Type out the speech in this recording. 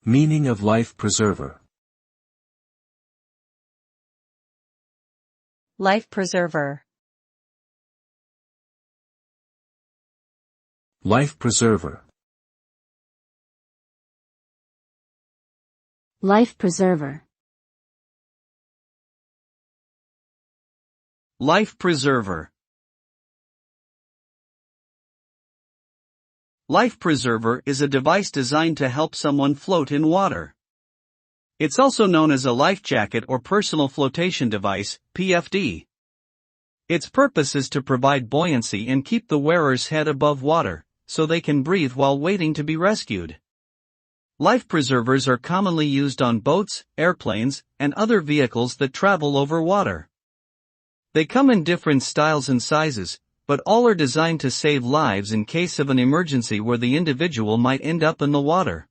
Meaning of life preserver. Life preserver. Life preserver. Life preserver. Life preserver. Life preserver is a device designed to help someone float in water. It's also known as a life jacket or personal flotation device, PFD. Its purpose is to provide buoyancy and keep the wearer's head above water, so they can breathe while waiting to be rescued. Life preservers are commonly used on boats, airplanes, and other vehicles that travel over water. They come in different styles and sizes, but all are designed to save lives in case of an emergency where the individual might end up in the water.